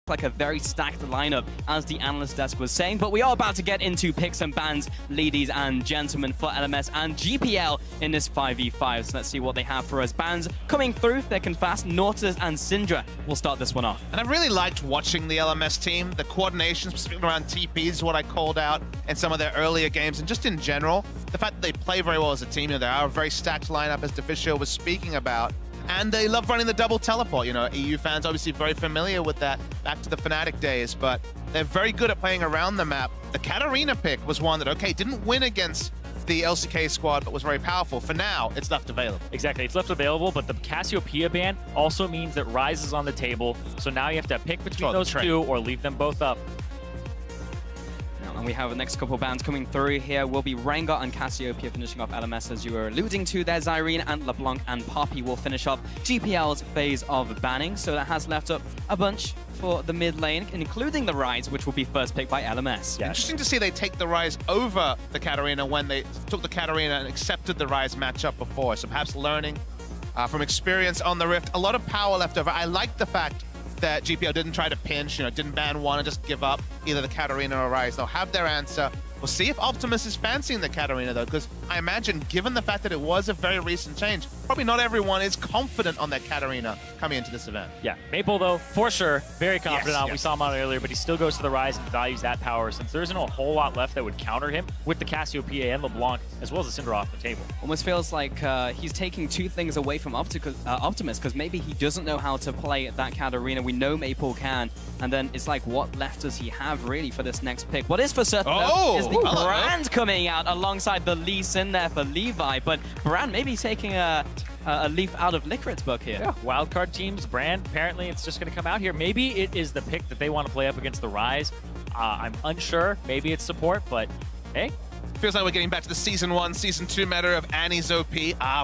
like a very stacked lineup, as the analyst desk was saying. But we are about to get into picks and bans, ladies and gentlemen, for LMS and GPL in this 5v5. So let's see what they have for us. Bans coming through thick and fast. Nautilus and Syndra will start this one off. And I really liked watching the LMS team. The coordination, specifically around TPs, is what I called out in some of their earlier games. And just in general, the fact that they play very well as a team. They are a very stacked lineup, as Deficio was speaking about. And they love running the double teleport. EU fans obviously very familiar with that back to the Fnatic days, but they're very good at playing around the map. The Katarina pick was one that, okay, didn't win against the LCK squad, but was very powerful. For now, it's left available. Exactly, it's left available, but the Cassiopeia ban also means that Ryze is on the table, so now you have to pick between those two or leave them both up. And we have the next couple bands coming through here will be Rengar and Cassiopeia finishing off LMS, as you were alluding to there. Zyrene and LeBlanc and Poppy will finish off GPL's phase of banning. So that has left up a bunch for the mid lane, including the Ryze, which will be first picked by LMS. Yeah. Interesting to see they take the Ryze over the Katarina when they took the Katarina and accepted the Ryze matchup before. So perhaps learning from experience on the Rift. A lot of power left over. I like the fact that GPL didn't try to pinch, didn't ban one and just give up either the Katarina or Ryze. They'll have their answer. We'll see if Optimus is fancying the Katarina, though, because I imagine, given the fact that it was a very recent change, probably not everyone is confident on their Katarina coming into this event. Yeah, Maple, though, for sure, very confident on. Yes. We saw him on earlier, but he still goes to the Ryze and values that power, since there isn't a whole lot left that would counter him with the Cassiopeia and LeBlanc, as well as the Syndra off the table. Almost feels like he's taking two things away from Optimus, because maybe he doesn't know how to play that Katarina. We know Maple can, and then it's like, what left does he have, really, for this next pick? What is for certain, though, is the brand coming out alongside the Lee Sin there for Levi, but Brand maybe taking a leaf out of Licorice's book here. Yeah, wildcard teams, Brand, apparently it's just going to come out here. Maybe it is the pick that they want to play up against the Ryze. I'm unsure. Maybe it's support, but hey. Feels like we're getting back to the Season 1, Season 2 meta of Annie's OP.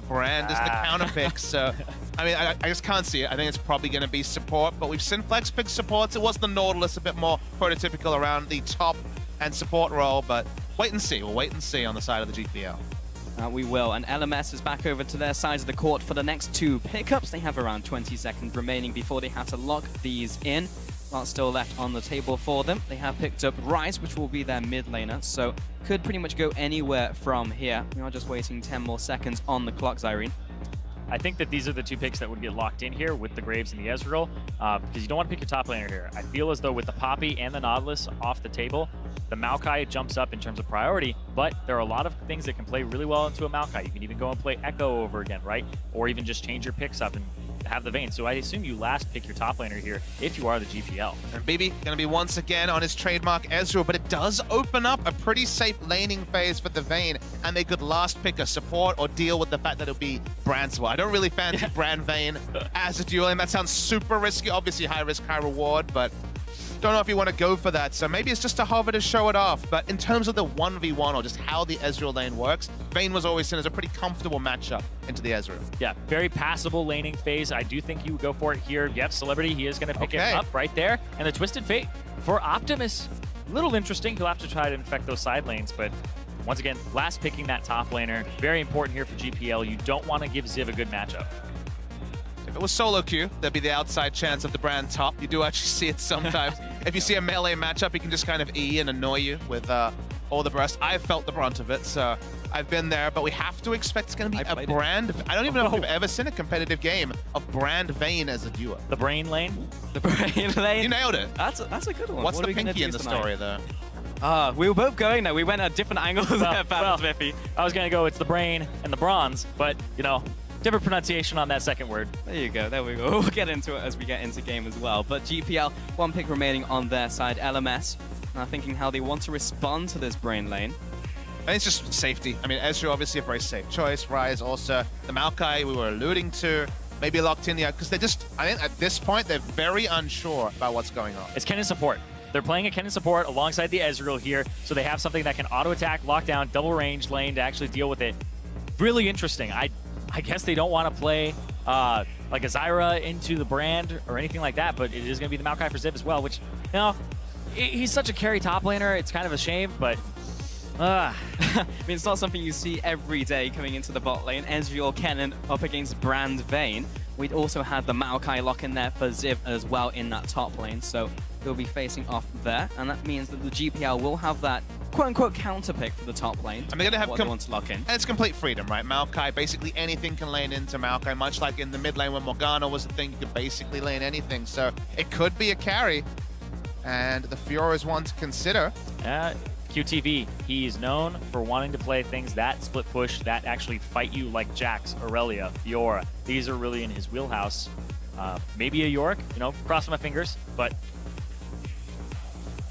Brand is the counter pick, so I mean, I just can't see it. I think it's probably going to be support, but we've seen Flex pick supports. It was the Nautilus, a bit more prototypical around the top and support role, but wait and see. We'll wait and see on the side of the GPL. We will, and LMS is back over to their side of the court for the next two pickups. They have around 20 seconds remaining before they have to lock these in. Lots still left on the table for them. They have picked up Ryze, which will be their mid laner, so could pretty much go anywhere from here. We are just waiting 10 more seconds on the clock, Zyrene. I think that these are the two picks that would get locked in here with the Graves and the Ezreal, because you don't want to pick your top laner here. I feel as though with the Poppy and the Nautilus off the table, the Maokai jumps up in terms of priority, but there are a lot of things that can play really well into a Maokai. You can even go and play Echo over again, right? Or even just change your picks up and have the Vayne. So I assume you last pick your top laner here if you are the GPL. And BB going to be once again on his trademark Ezreal, but it does open up a pretty safe laning phase for the Vayne, and they could last pick a support or deal with the fact that it'll be Brand swap. I don't really fancy Brand Vayne as a duel, and that sounds super risky. Obviously high risk, high reward, but don't know if you want to go for that, so maybe it's just a hover to show it off. But in terms of the 1v1 or just how the Ezreal lane works, Vayne was always seen as a pretty comfortable matchup into the Ezreal. Yeah, very passable laning phase. I do think you would go for it here. Yep, Celebrity, he is going to pick it up right there. And the Twisted Fate for Optimus, a little interesting. He'll have to try to infect those side lanes, but once again, last picking that top laner. Very important here for GPL. You don't want to give Ziv a good matchup. If it was solo queue, there'd be the outside chance of the Brand top. You do actually see it sometimes. If you see a melee matchup, he can just kind of E and annoy you with all the rest. I've felt the brunt of it, so I've been there, but we have to expect it's going to be a Brand. I don't even know if we've ever seen a competitive game of Brand Vayne as a duo. The brain lane? The brain lane? You nailed it. That's a good one. What's the pinky in the story, though? We were both going there. We went at different angles there, Smithy. I was going to go, it's the brain and the bronze, but, different pronunciation on that second word. There you go. There we go. We'll get into it as we get into game as well. But GPL, one pick remaining on their side. LMS, thinking how they want to respond to this brain lane. I think it's just safety. I mean, Ezreal obviously a very safe choice. Ryze also. The Maokai we were alluding to. Maybe locked in, because they just, I think at this point, they're very unsure about what's going on. It's Kennen support. They're playing a Kennen support alongside the Ezreal here, so they have something that can auto-attack, lock down, double range lane to actually deal with it. Really interesting. I guess they don't want to play like a Zyra into the Brand or anything like that, but it is going to be the Maokai for Ziv as well, which, he's such a carry top laner. It's kind of a shame, but I mean, it's not something you see every day coming into the bot lane. Ezreal, Kennen up against Brand Vayne. We'd also had the Maokai lock in there for Ziv as well in that top lane, so who will be facing off there, and that means that the GPL will have that quote-unquote counter pick for the top lane. And they're going to have what they want to lock in. And it's complete freedom, right? Maokai, basically anything can lane into Maokai, much like in the mid lane when Morgana was the thing, you could basically lane anything. So it could be a carry, and the Fiora is one to consider. QTV, he's known for wanting to play things that split push, that actually fight you like Jax, Aurelia, Fiora. These are really in his wheelhouse. Maybe a Yorick, you know, cross my fingers, but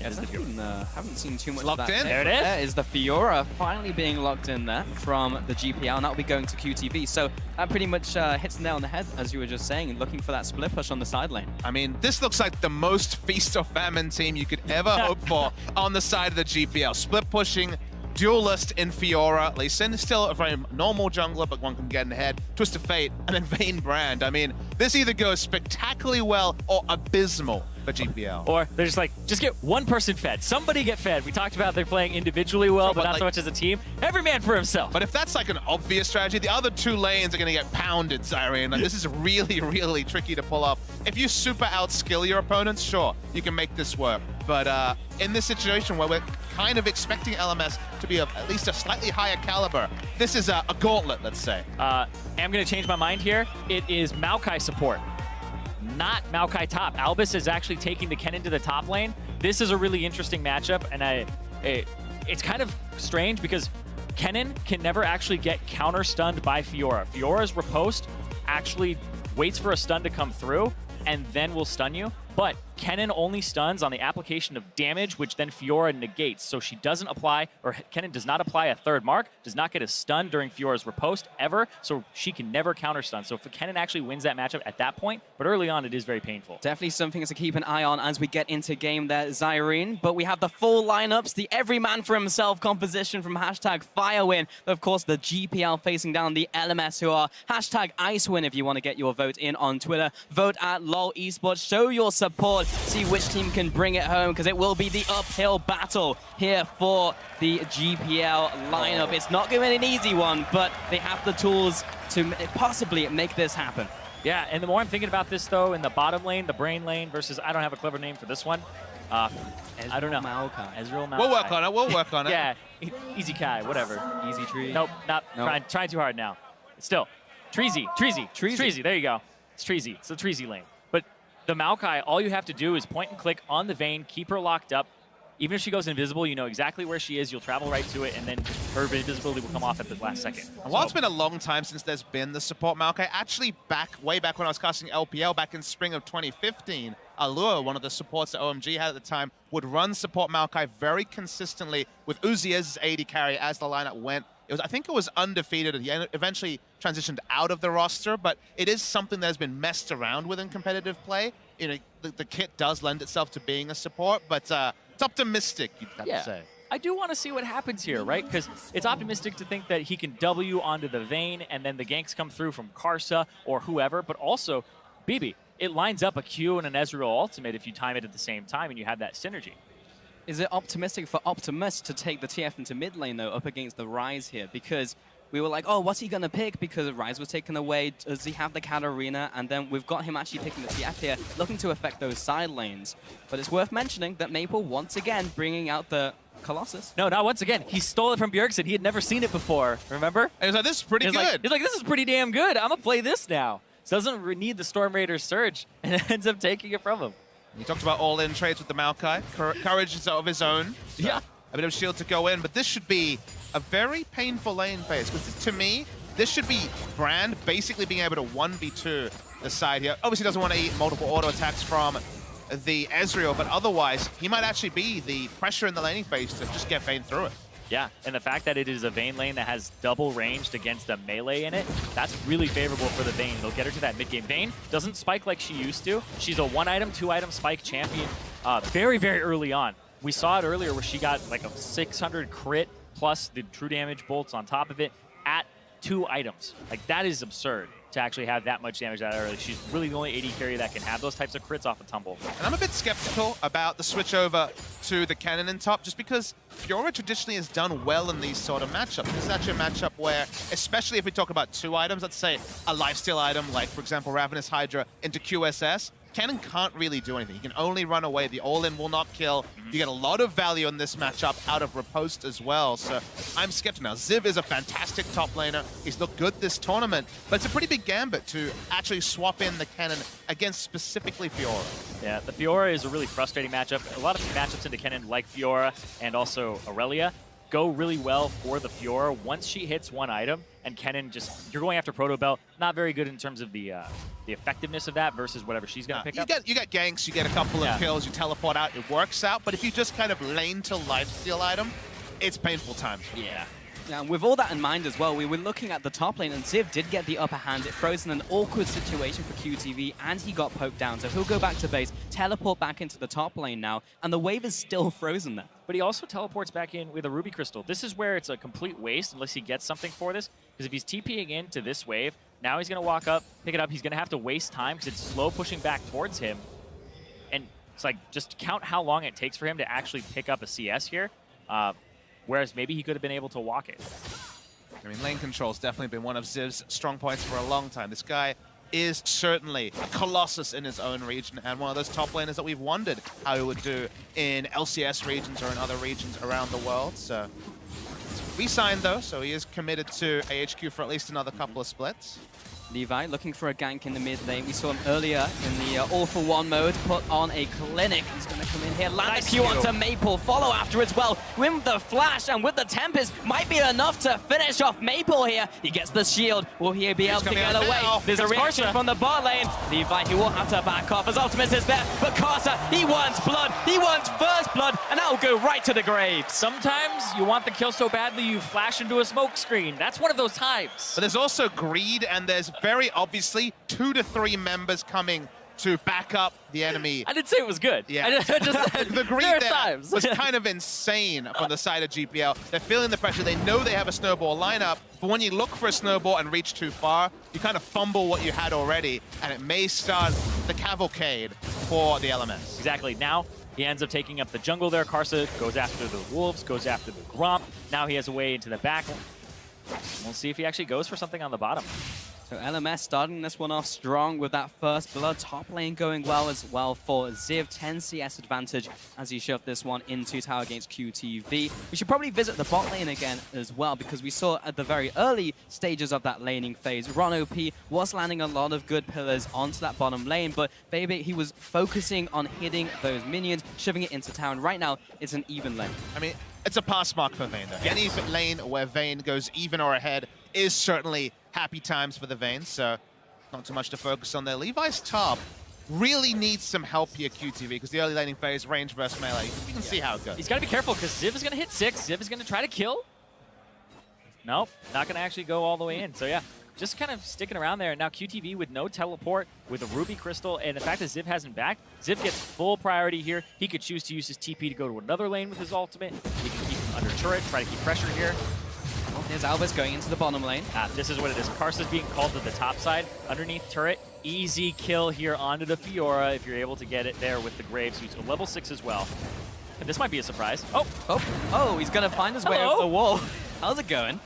it is the Fiora. Haven't seen too much Locked of that. in. There it is. There is the Fiora finally being locked in there from the GPL, and that will be going to QTV. So that pretty much hits the nail on the head, as you were just saying, and looking for that split push on the side lane. I mean, this looks like the most feast or famine team you could ever hope for on the side of the GPL. Split pushing, duelist in Fiora. Lee Sin is still a very normal jungler, but one can get in ahead. Twist of Fate, and then Vayne Brand. I mean, this either goes spectacularly well or abysmal for GPL. Or they're just like, just get one person fed. Somebody get fed. We talked about they're playing individually well, Sure, but but not like, so much as a team. Every man for himself. But if that's like an obvious strategy, the other two lanes are going to get pounded, Zyrene. Like, this is really, really tricky to pull off. If you super outskill your opponents, sure, you can make this work. But in this situation where we're kind of expecting LMS to be of at least a slightly higher caliber, this is a gauntlet, let's say. I'm going to change my mind here. It is Maokai support, not Maokai top. Albus is actually taking the Kennen to the top lane. This is a really interesting matchup, and it's kind of strange because Kennen can never actually get counter-stunned by Fiora. Fiora's riposte actually waits for a stun to come through and then will stun you. But Kennen only stuns on the application of damage, which then Fiora negates. So she doesn't apply, or Kennen does not apply a third mark, does not get a stun during Fiora's riposte ever, so she can never counter stun. So if Kennen actually wins that matchup at that point, but early on it is very painful. Definitely something to keep an eye on as we get into game there, Zyrene. But we have the full lineups, the every man for himself composition from hashtag Firewin. Of course, the GPL facing down the LMS, who are hashtag Icewin if you want to get your vote in on Twitter. Vote at LOL Esports, show your support, see which team can bring it home, because it will be the uphill battle here for the GPL lineup. It's not going to be an easy one, but they have the tools to possibly make this happen. Yeah, and the more I'm thinking about this, though, in the bottom lane, the brain lane versus, I don't have a clever name for this one. I don't know. Ezreal Maokai. We'll work on it. We'll work on it. Yeah, Easy Kai, whatever. Easy tree. Nope, not trying too hard now. Still, Treezy. There you go. It's Treezy. It's the Treezy lane. But the Maokai, all you have to do is point and click on the Vayne, keep her locked up. Even if she goes invisible, you know exactly where she is. You'll travel right to it, and then her invisibility will come off at the last second. And while it's been a long time since there's been the support Maokai, actually way back when I was casting LPL back in spring of 2015, Allure, one of the supports that OMG had at the time, would run support Maokai very consistently with Uzi as AD carry as the lineup went. I think it was undefeated. He eventually transitioned out of the roster, but it is something that has been messed around with in competitive play. You know, the kit does lend itself to being a support, but it's optimistic, you'd have to say. I do want to see what happens here, right? Because it's optimistic to think that he can W onto the Vayne, and then the ganks come through from Karsa or whoever, but also, BB, it lines up a Q and an Ezreal ultimate if you time it at the same time and you have that synergy. Is it optimistic for Optimus to take the TF into mid lane, though, up against the Ryze here? Because we were like, oh, what's he going to pick? Because Ryze was taken away. Does he have the Katarina? And then we've got him actually picking the TF here, looking to affect those side lanes. But it's worth mentioning that Maple, once again, bringing out the Colossus. No, not once again. He stole it from Bjergsen. He had never seen it before, remember? And he was like, this is pretty good. He's like, this is pretty damn good. I'm going to play this now. So doesn't need the Storm Raider Surge, and ends up taking it from him. You talked about all-in trades with the Maokai. Courage is of his own. So Yeah. A bit of shield to go in, but this should be a very painful lane phase, because to me, this should be Brand basically being able to 1v2 the side here. Obviously doesn't want to eat multiple auto attacks from the Ezreal, but otherwise, he might actually be the pressure in the laning phase to just get Vayne through it. Yeah, and the fact that it is a Vayne lane that has double ranged against a melee in it, that's really favorable for the Vayne. They'll get her to that mid-game. Vayne doesn't spike like she used to. She's a 1-item, 2-item spike champion very, very early on. We saw it earlier where she got like a 600 crit plus the true damage bolts on top of it at 2 items. Like, that is absurd to actually have that much damage that early. She's really the only AD carry that can have those types of crits off a tumble. And I'm a bit skeptical about the switch over to the Cannon in top, just because Fiora traditionally has done well in these sort of matchups. This is actually a matchup where, especially if we talk about 2 items, let's say a lifesteal item like, for example, Ravenous Hydra into QSS, Kennen can't really do anything. He can only run away. The all-in will not kill. You get a lot of value in this matchup out of Riposte as well. So I'm skeptical. Now, Ziv is a fantastic top laner. He's looked good this tournament, but it's a pretty big gambit to actually swap in the Kennen against specifically Fiora. Yeah, the Fiora is a really frustrating matchup. A lot of matchups into Kennen, like Fiora and also Aurelia, go really well for the Fiora once she hits one item, and Kennen just, you're going after Proto Bell, not very good in terms of the effectiveness of that versus whatever she's going to pick up. You get ganks, you get a couple of kills, you teleport out, it works out, but if you just kind of lane to lifesteal item, it's painful times. Yeah. Now, with all that in mind as well, we were looking at the top lane, and Ziv did get the upper hand. It froze in an awkward situation for QTV, and he got poked down. So he'll go back to base, teleport back into the top lane now, and the wave is still frozen there. But he also teleports back in with a Ruby Crystal. This is where it's a complete waste unless he gets something for this, because if he's TPing into this wave, now he's going to walk up, pick it up, he's going to have to waste time because it's slow pushing back towards him. And it's like, just count how long it takes for him to actually pick up a CS here. Whereas maybe he could have been able to walk it. I mean, lane control's definitely been one of Ziv's strong points for a long time. This guy is certainly a colossus in his own region, and one of those top laners that we've wondered how he would do in LCS regions or in other regions around the world. So, re-signed though, so he is committed to AHQ for at least another couple of splits. Levi looking for a gank in the mid lane. We saw him earlier in the all-for-one mode, put on a clinic. He's going to come in here, land the Q onto Maple, follow after as well. With the flash and with the Tempest, might be enough to finish off Maple here. He gets the shield. Will he be able to get away? There's a reaction from the bot lane. Levi, he will have to back off as Optimus is there. But Carter, he wants blood. He wants first blood, and that will go right to the grave. Sometimes you want the kill so badly you flash into a smoke screen. That's one of those times. But there's also greed, and there's very obviously 2 to 3 members coming to back up the enemy. I didn't say it was good. Yeah. I just said the greed there are there times. was kind of insane from the side of GPL. They're feeling the pressure. They know they have a snowball lineup, but when you look for a snowball and reach too far, you kind of fumble what you had already, and it may start the cavalcade for the LMS. Exactly. Now he ends up taking up the jungle there. Karsa goes after the Wolves, goes after the Gromp. Now he has a way into the back. We'll see if he actually goes for something on the bottom. So LMS starting this one off strong with that first blood. Top lane going well as well for Ziv. 10 CS advantage as he shoved this one into tower against QTV. We should probably visit the bot lane again as well, because we saw at the very early stages of that laning phase, Ron OP was landing a lot of good pillars onto that bottom lane, but baby, he was focusing on hitting those minions, shoving it into town. Right now, it's an even lane. I mean, it's a pass mark for Vayne, though. Yes. Any lane where Vayne goes even or ahead is certainly happy times for the Vaynes, so not too much to focus on there. Levi's top really needs some help here, QTV, because the early laning phase, range versus melee, you can see how it goes. He's got to be careful, because Ziv is going to hit 6. Ziv is going to try to kill. Nope, not going to actually go all the way in. So yeah, just kind of sticking around there. And now QTV with no teleport, with a Ruby Crystal, and the fact that Ziv hasn't backed, Ziv gets full priority here. He could choose to use his TP to go to another lane with his ultimate. He can keep him under turret, try to keep pressure here. Here's Albus going into the bottom lane. This is what it is. Karsa's being called to the top side, underneath turret. Easy kill here onto the Fiora if you're able to get it there with the Graves, who's a level 6 as well. And this might be a surprise. Oh, he's going to find his way over the wall. How's it going?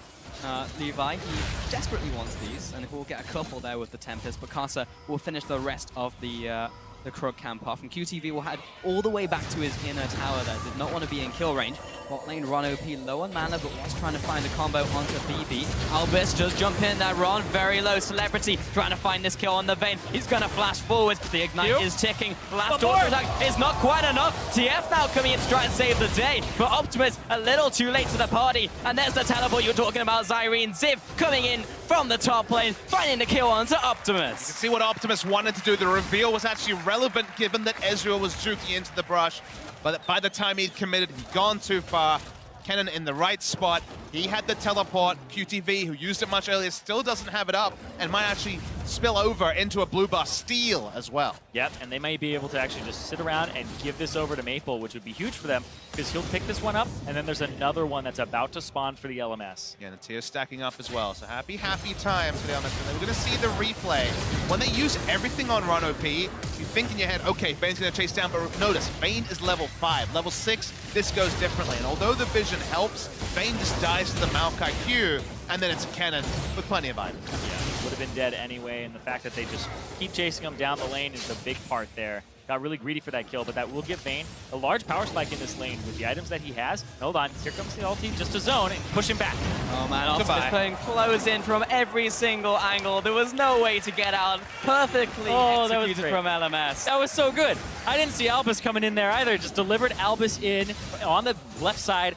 Levi, he desperately wants these, and we'll get a couple there with the Tempest, but Karsa will finish the rest of the Krug camp off, and QTV will head all the way back to his inner tower there. Did not want to be in kill range. Bot lane, Ron OP low on mana, but was trying to find a combo onto BB. Albus just jump in there. Ron, very low celebrity, trying to find this kill on the Vayne. He's going to flash forward. The Ignite is ticking. Last auto attack is not quite enough. TF now coming in to try and save the day, but Optimus a little too late to the party. And there's the teleport you're talking about, Zyrene. Ziv coming in from the top lane, finding the kill onto Optimus. You can see what Optimus wanted to do. The reveal was actually relevant given that Ezreal was juking into the brush. But by the time he'd committed, he'd gone too far. Kennen in the right spot. He had the teleport. QTV, who used it much earlier, still doesn't have it up and might actually spill over into a blue buff steal as well. Yep, and they might be able to actually just sit around and give this over to Maple, which would be huge for them, because he'll pick this one up, and then there's another one that's about to spawn for the LMS. Yeah, the tier's stacking up as well, so happy times for the LMS. And we're going to see the replay. When they use everything on Ron OP, you think in your head, okay, Vayne's going to chase down, but notice, Vayne is level 5. Level 6, this goes differently, and although the vision helps, Vayne just dies to the Maokai Q, and then it's a cannon with plenty of items. Yeah, would have been dead anyway, and the fact that they just keep chasing him down the lane is the big part there. Got really greedy for that kill, but that will give Vayne a large power spike in this lane with the items that he has. Hold on, here comes the ulti just to zone and push him back. Oh man, Optimus putting close in from every single angle. There was no way to get out. Perfectly executed from LMS. That was so good. I didn't see Albus coming in there either. Just delivered Albus in on the left side.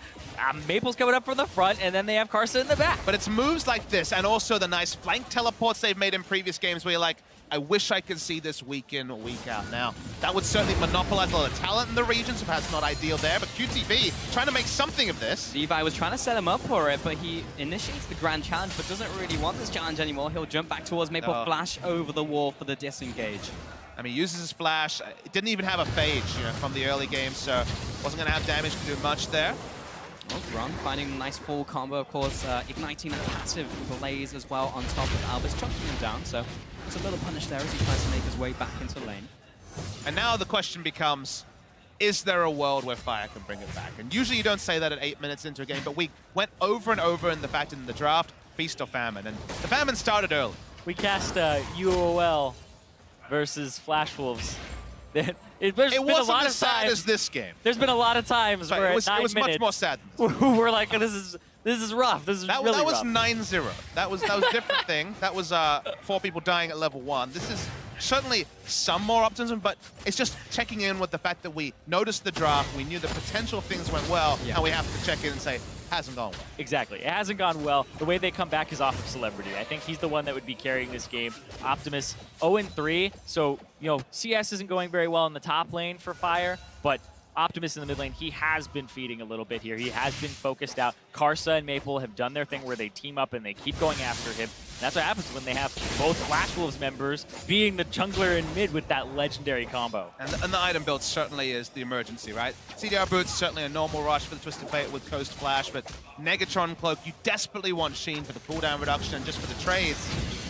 Maple's coming up from the front, and then they have Karsa in the back. But it's moves like this, and also the nice flank teleports they've made in previous games where you're like, I wish I could see this week in or week out now. That would certainly monopolize a lot of talent in the region, so perhaps not ideal there, but QTV trying to make something of this. Levi was trying to set him up for it, but he initiates the grand challenge, but doesn't really want this challenge anymore. He'll jump back towards Maple, flash over the wall for the disengage. I mean, he uses his flash. It didn't even have a phage, from the early game, so wasn't going to have damage to do much there. Oh, Run finding a nice full combo, of course, igniting a passive blaze as well on top of Albus, chunking him down, so it's a little punish there as he tries to make his way back into lane. And now the question becomes, is there a world where Fire can bring it back? And usually you don't say that at 8 minutes into a game, but we went over and over in the fact in the draft, feast or famine, and the famine started early. We cast UOL versus Flash Wolves. It wasn't as sad as this game. There's been a lot of times where it was much more sad. We're like, this is rough. This is really rough. That was 9-0. That was a different thing. That was 4 people dying at level 1. This is certainly some more optimism, but it's just checking in with the fact that we noticed the draft, we knew the potential things went well, and we have to check in and say, hasn't gone well. Exactly. It hasn't gone well. The way they come back is off of Celebrity. I think he's the one that would be carrying this game. Optimus 0-3, so, CS isn't going very well in the top lane for Fire, but Optimus in the mid lane, he has been feeding a little bit here. He has been focused out. Karsa and Maple have done their thing where they team up and they keep going after him. And that's what happens when they have both Flash Wolves members being the jungler in mid with that legendary combo. And the item build certainly is the emergency, right? CDR Boots, certainly a normal rush for the Twisted Fate with Coast Flash, but Negatron Cloak, you desperately want Sheen for the cooldown reduction and just for the trades.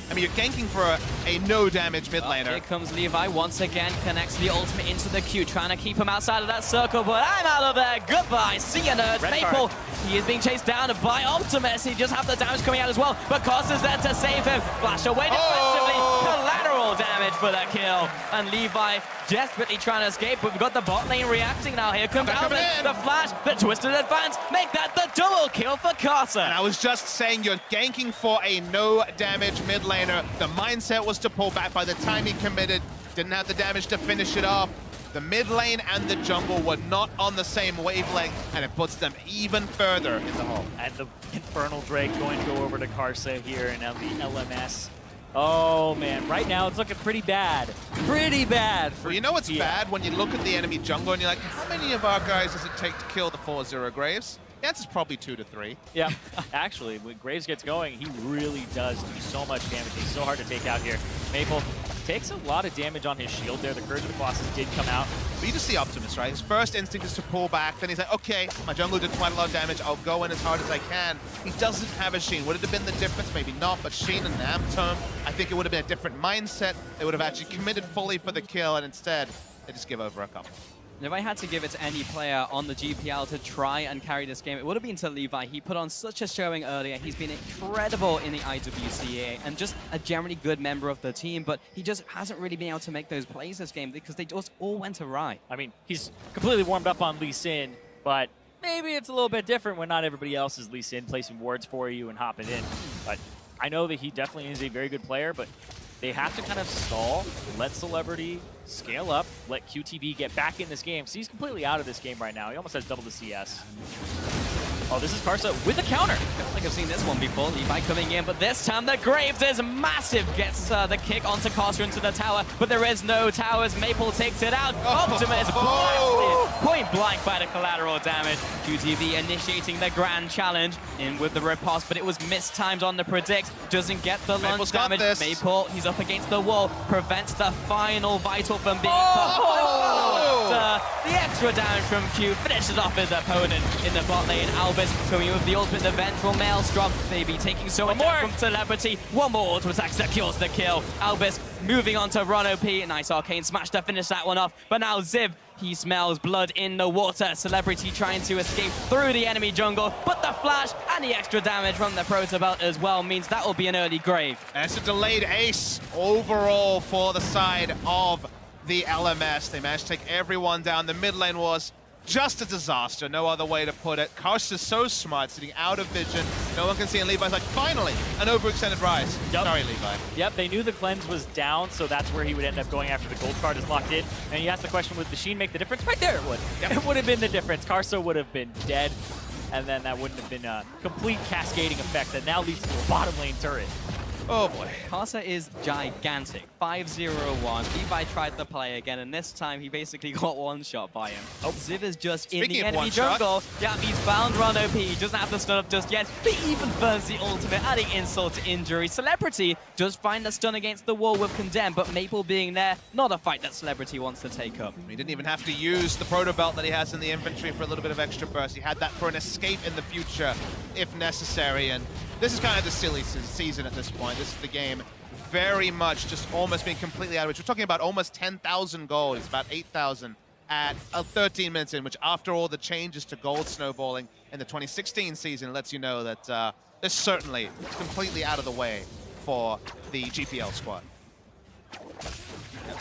I mean, you're ganking for a no-damage mid laner. Here comes Levi once again, connects the ultimate into the Q, trying to keep him outside of that circle, but I'm out of there. Goodbye. See ya, nerds. Maple, he is being chased down by Optimus. He just has the damage coming out as well, but Costa's there to save him. Flash away defensively. Collateral damage for that kill. And Levi desperately trying to escape, but we've got the bot lane reacting now. Here comes Albus, the flash, the twisted advance. Make that the double kill for Costa. And I was just saying, you're ganking for a no-damage mid laner. The mindset was to pull back. By the time he committed, didn't have the damage to finish it off. The mid lane and the jungle were not on the same wavelength, and it puts them even further in the hole. And the Infernal Drake going to go over to Karsa here, and now the LMS. Oh man, right now it's looking pretty bad. Pretty bad. Well, you know what's bad? When you look at the enemy jungle and you're like, how many of our guys does it take to kill the 4-0 Graves? The answer's probably 2 to 3. Yeah, actually, when Graves gets going, he really does do so much damage. He's so hard to take out here. Maple takes a lot of damage on his shield there. The Courage of the Colossus did come out. But you just see Optimus, right? His first instinct is to pull back. Then he's like, okay, my jungle did quite a lot of damage. I'll go in as hard as I can. He doesn't have a Sheen. Would it have been the difference? Maybe not, but Sheen and Namtome, I think it would have been a different mindset. They would have actually committed fully for the kill, and instead, they just give over a couple. If I had to give it to any player on the GPL to try and carry this game, it would have been to Levi. He put on such a showing earlier. He's been incredible in the IWCA and just a generally good member of the team, but he just hasn't really been able to make those plays this game because they just all went awry. I mean, he's completely warmed up on Lee Sin, but maybe it's a little bit different when not everybody else is Lee Sin placing wards for you and hopping in. But I know that he definitely is a very good player, but they have to kind of stall, let Celebrity scale up, let QTV get back in this game. So he's completely out of this game right now. He almost has double the CS. Oh, this is Karsa with a counter. I feel like I've seen this one before. Levi coming in, but this time the Graves is massive. Gets the kick onto Karsa into the tower, but there is no towers. Maple takes it out. Optimus blasted point blank by the collateral damage. QTV initiating the grand challenge in with the riposte, but it was mistimed on the predict. Doesn't get the launch damage. Maple, he's up against the wall, prevents the final vital from being cut. The extra damage from Q finishes off his opponent in the bot lane. Albus coming in with the ultimate, the vengeful Maelstrom, maybe taking so much from Celebrity. One more auto attack secures the kill. Albus moving on to Ron OP. Nice arcane smash to finish that one off. But now Ziv, He smells blood in the water. Celebrity trying to escape through the enemy jungle, but the flash and the extra damage from the Proto Belt as well means that will be an early grave. And it's a delayed ace overall for the side of the LMS. They managed to take everyone down. The mid lane was just a disaster, no other way to put it. Karst is so smart, sitting out of vision. No one can see, and Levi's like, finally, an overextended rise. Yep. Sorry, Levi. Yep, they knew the cleanse was down, so that's where he would end up going after the gold card is locked in. And you asked the question, would Machine make the difference? Right there it would. Yep. It would have been the difference. Karsa would have been dead, and then that wouldn't have been a complete cascading effect that now leads to a bottom lane turret. Oh boy. Karsa is gigantic. 5-0-1. Levi tried the play again, and this time he basically got one shot by him. Oh, Ziv is just in the enemy jungle. Yeah, he's found Run OP. He doesn't have the stun up just yet. But he even burns the ultimate, adding insult to injury. Celebrity does find the stun against the wall with Condemn, but Maple being there, not a fight that Celebrity wants to take up. He didn't even have to use the Proto Belt that he has in the inventory for a little bit of extra burst. He had that for an escape in the future, if necessary. And this is kind of the silly season at this point. This is the game very much just almost being completely out of reach. We're talking about almost 10,000 gold. It's about 8,000 at 13 minutes in, which after all the changes to gold snowballing in the 2016 season lets you know that this certainly is completely out of the way for the GPL squad.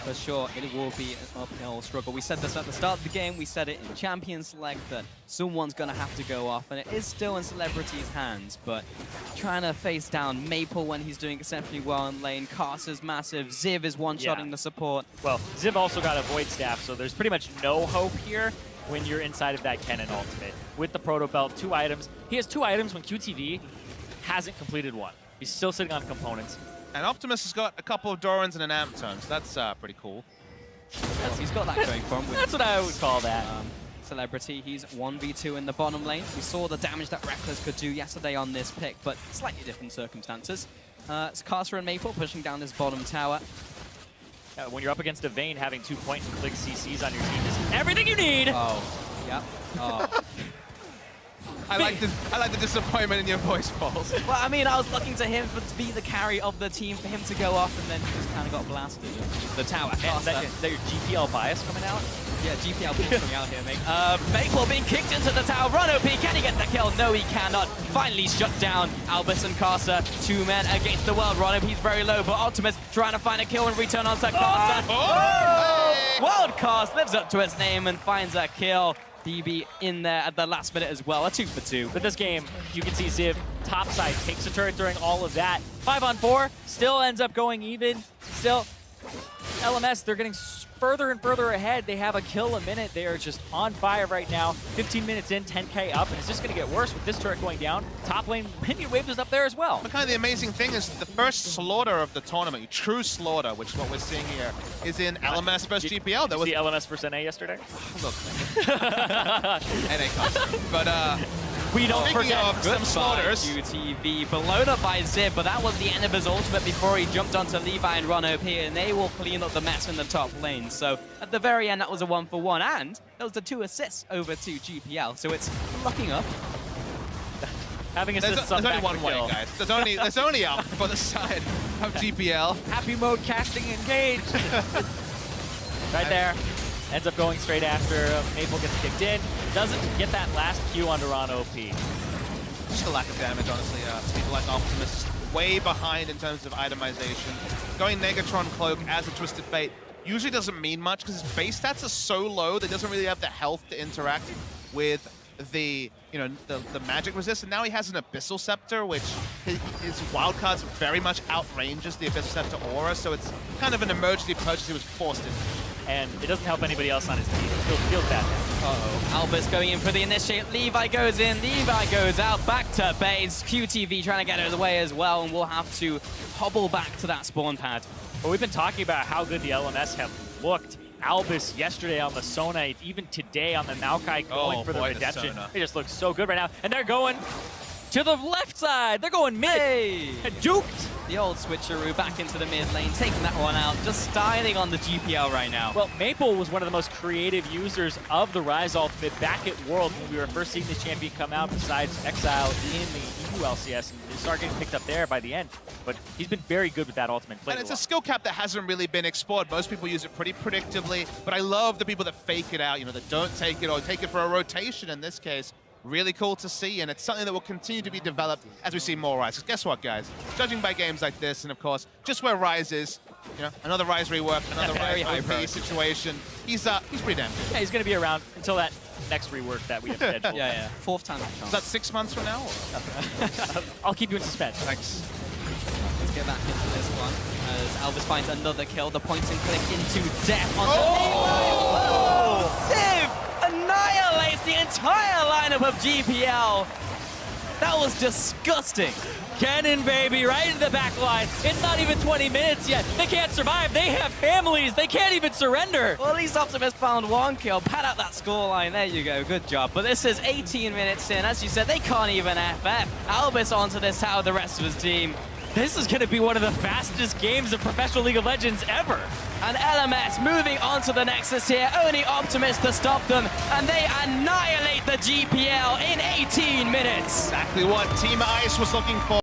For sure, it will be an uphill struggle. We said this at the start of the game, we said it in Champion Select that someone's going to have to go off, and it is still in Celebrity's hands, but trying to face down Maple when he's doing exceptionally well in lane, Karsa's massive, Ziv is one-shotting the support. Well, Ziv also got a Void Staff, so there's pretty much no hope here when you're inside of that Kennen ultimate. With the Proto Belt, 2 items. He has 2 items when QTV hasn't completed 1. He's still sitting on components. And Optimus has got a couple of Dorans and an Amp Tone, so that's pretty cool. Yes, he's got that going for him. That's what I would call that. Celebrity, he's 1v2 in the bottom lane. We saw the damage that Reckless could do yesterday on this pick, but slightly different circumstances. It's Karsa and Maple pushing down this bottom tower. When you're up against a Vayne, having 2 point-and-click CCs on your team is everything you need! Oh, yep. Oh. I like the disappointment in your voice, Pauls. Well, I mean, I was looking to him to be the carry of the team, for him to go off, and then he just kind of got blasted. The tower. Is that your GPL bias coming out? Yeah, GPL coming out here, mate. Maple being kicked into the tower. Run OP, can he get the kill? No, he cannot. Finally shut down Albus and Karsa. 2 men against the world. Run OP, he's very low, but Optimus trying to find a kill and return onto Karsa. Wild Cast lives up to its name and finds a kill. DB in there at the last minute as well, a 2 for 2. But this game, you can see Ziv topside takes a turret during all of that. 5 on 4, still ends up going even. Still, LMS, they're getting further and further ahead. They have a kill a minute. They are just on fire right now. 15 minutes in, 10K up, and it's just going to get worse with this turret going down. Top lane, Minion Waves is up there as well. But kind of the amazing thing is the first slaughter of the tournament, true slaughter, which is what we're seeing here, is in LMS versus GPL. Did you see LMS versus NA yesterday? Look, NA concept. But we don't forget of some slaughters. QTV blown up by Ziv, but that was the end of his ultimate before he jumped onto Levi and Run OP, and they will clean up the mess in the top lane. So at the very end, that was a 1-for-1, and that was the 2 assists over to GPL. So it's looking up. Having assists there's only one way, kill. guys. There's only up for the side of GPL. Happy mode casting engaged. Right there. Ends up going straight after Maple gets kicked in. Doesn't get that last Q onto Ron OP. Just a lack of damage, honestly. People like Optimus way behind in terms of itemization. Going Negatron Cloak as a Twisted Fate usually doesn't mean much because his base stats are so low that he doesn't really have the health to interact with the the magic resist. And now he has an Abyssal Scepter, which his wildcards very much outranges the Abyssal Scepter aura, so it's kind of an emergency purchase he was forced into. And it doesn't help anybody else on his team. It feels bad now. Uh-oh. Albus going in for the initiate. Levi goes in. Levi goes out. Back to base. QTV trying to get out of the way as well, and we'll have to hobble back to that spawn pad. But we've been talking about how good the LMS have looked. Albus yesterday on the Sona, even today on the Maokai going for the redemption. They just look so good right now. And they're going to the left side. They're going mid. Hey. Duked. The old switcheroo back into the mid lane, taking that one out, just styling on the GPL right now. Well, Maple was one of the most creative users of the Rise ultimate back at World when we were first seeing the champion come out, besides Exile in the LCS and start getting picked up there by the end. But he's been very good with that ultimate play. And it's a skill cap that hasn't really been explored. Most people use it pretty predictably, but I love the people that fake it out, you know, that don't take it or take it for a rotation in this case. Really cool to see, and it's something that will continue to be developed as we see more Rise. Because guess what, guys? Judging by games like this, and of course, just where Rise is, you know, another Rise rework, another Very Rise high OP situation, he's pretty damn good. Yeah, he's going to be around until that next rework that we have scheduled. Yeah. Fourth time that Is that 6 months from now? Or? I'll keep you in suspense. Thanks. Let's get back into this one as Albus finds another kill. The point and click into death on the Civ annihilates the entire lineup of GPL. That was disgusting. Cannon, baby, right into the back line. It's not even 20 minutes yet. They can't survive. They have families. They can't even surrender. Well, at least Optimus found one kill. Pad out that scoreline. There you go. Good job. But this is 18 minutes in. As you said, they can't even FF. Albus onto this tower, the rest of his team. This is going to be one of the fastest games of Professional League of Legends ever. And LMS moving on to the Nexus here. Only Optimus to stop them. And they annihilate the GPL in 18 minutes. Exactly what Team Ice was looking for.